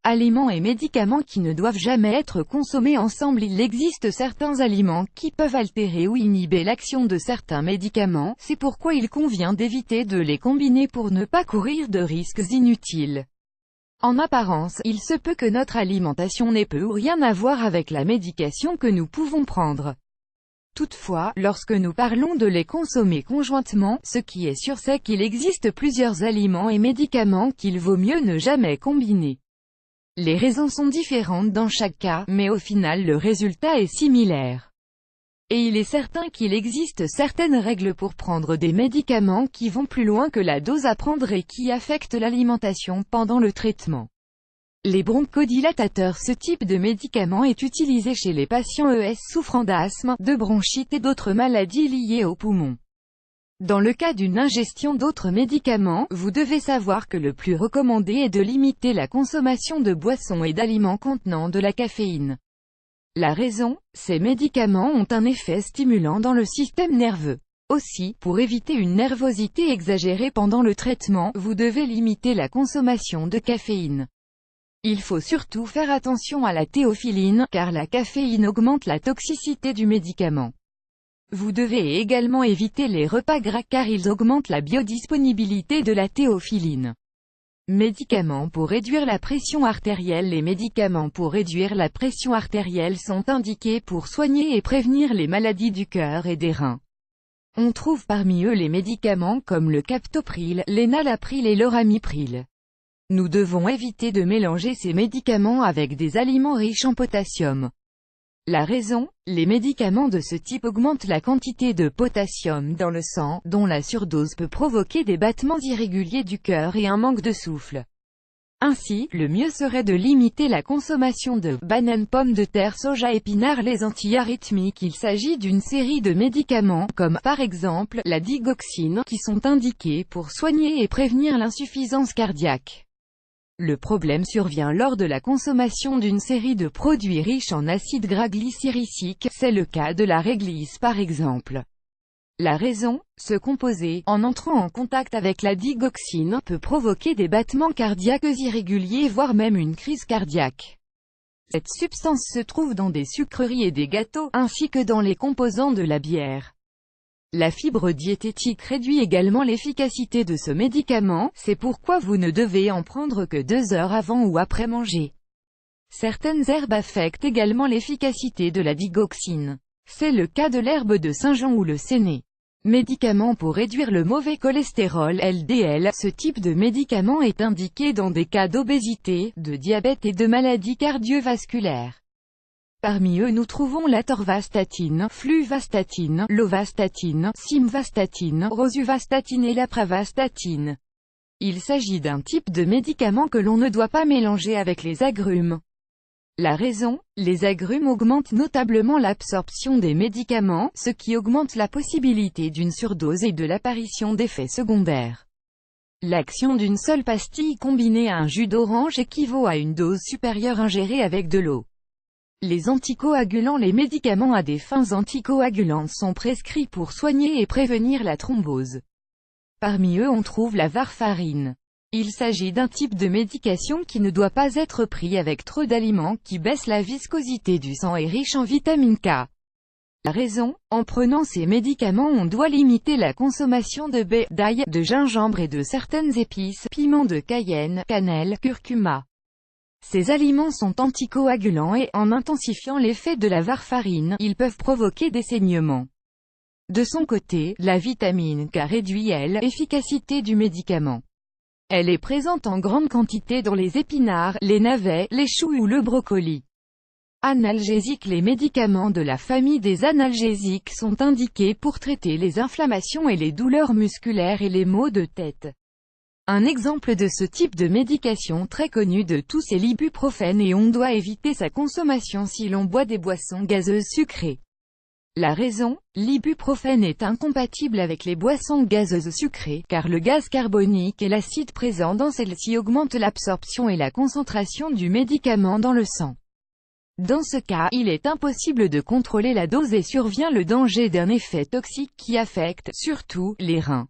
Aliments et médicaments qui ne doivent jamais être consommés ensemble. Il existe certains aliments qui peuvent altérer ou inhiber l'action de certains médicaments, c'est pourquoi il convient d'éviter de les combiner pour ne pas courir de risques inutiles. En apparence, il se peut que notre alimentation n'ait peu ou rien à voir avec la médication que nous pouvons prendre. Toutefois, lorsque nous parlons de les consommer conjointement, ce qui est sûr c'est qu'il existe plusieurs aliments et médicaments qu'il vaut mieux ne jamais combiner. Les raisons sont différentes dans chaque cas, mais au final le résultat est similaire. Et il est certain qu'il existe certaines règles pour prendre des médicaments qui vont plus loin que la dose à prendre et qui affectent l'alimentation pendant le traitement. Les bronchodilatateurs. Ce type de médicament est utilisé chez les patients souffrant d'asthme, de bronchite et d'autres maladies liées aux poumons. Dans le cas d'une ingestion d'autres médicaments, vous devez savoir que le plus recommandé est de limiter la consommation de boissons et d'aliments contenant de la caféine. La raison, ces médicaments ont un effet stimulant dans le système nerveux. Aussi, pour éviter une nervosité exagérée pendant le traitement, vous devez limiter la consommation de caféine. Il faut surtout faire attention à la théophyline, car la caféine augmente la toxicité du médicament. Vous devez également éviter les repas gras car ils augmentent la biodisponibilité de la théophyline. Médicaments pour réduire la pression artérielle. Les médicaments pour réduire la pression artérielle sont indiqués pour soigner et prévenir les maladies du cœur et des reins. On trouve parmi eux les médicaments comme le captopril, l'énalapril et l'oramipril. Nous devons éviter de mélanger ces médicaments avec des aliments riches en potassium. La raison, les médicaments de ce type augmentent la quantité de potassium dans le sang, dont la surdose peut provoquer des battements irréguliers du cœur et un manque de souffle. Ainsi, le mieux serait de limiter la consommation de bananes, pommes de terre, soja, épinards. Les antiarythmiques. Il s'agit d'une série de médicaments, comme par exemple la digoxine, qui sont indiqués pour soigner et prévenir l'insuffisance cardiaque. Le problème survient lors de la consommation d'une série de produits riches en acide gras glycérique, c'est le cas de la réglisse par exemple. La raison, ce composé, en entrant en contact avec la digoxine, peut provoquer des battements cardiaques irréguliers voire même une crise cardiaque. Cette substance se trouve dans des sucreries et des gâteaux, ainsi que dans les composants de la bière. La fibre diététique réduit également l'efficacité de ce médicament, c'est pourquoi vous ne devez en prendre que 2 heures avant ou après manger. Certaines herbes affectent également l'efficacité de la digoxine. C'est le cas de l'herbe de Saint-Jean ou le séné. Médicament pour réduire le mauvais cholestérol LDL. Ce type de médicament est indiqué dans des cas d'obésité, de diabète et de maladies cardiovasculaires. Parmi eux nous trouvons l'atorvastatine, fluvastatine, lovastatine, simvastatine, rosuvastatine et l'apravastatine. Il s'agit d'un type de médicament que l'on ne doit pas mélanger avec les agrumes. La raison, les agrumes augmentent notablement l'absorption des médicaments, ce qui augmente la possibilité d'une surdose et de l'apparition d'effets secondaires. L'action d'une seule pastille combinée à un jus d'orange équivaut à une dose supérieure ingérée avec de l'eau. Les anticoagulants. Les médicaments à des fins anticoagulantes sont prescrits pour soigner et prévenir la thrombose. Parmi eux on trouve la warfarine. Il s'agit d'un type de médication qui ne doit pas être pris avec trop d'aliments qui baissent la viscosité du sang et riche en vitamine K. La raison, en prenant ces médicaments on doit limiter la consommation de baies, d'ail, de gingembre et de certaines épices, piment de cayenne, cannelle, curcuma. Ces aliments sont anticoagulants et, en intensifiant l'effet de la warfarine, ils peuvent provoquer des saignements. De son côté, la vitamine K réduit l'efficacité du médicament. Elle est présente en grande quantité dans les épinards, les navets, les choux ou le brocoli. Analgésiques. Les médicaments de la famille des analgésiques sont indiqués pour traiter les inflammations et les douleurs musculaires et les maux de tête. Un exemple de ce type de médication très connu de tous est l'ibuprofène et on doit éviter sa consommation si l'on boit des boissons gazeuses sucrées. La raison, l'ibuprofène est incompatible avec les boissons gazeuses sucrées, car le gaz carbonique et l'acide présent dans celles-ci augmentent l'absorption et la concentration du médicament dans le sang. Dans ce cas, il est impossible de contrôler la dose et survient le danger d'un effet toxique qui affecte, surtout, les reins.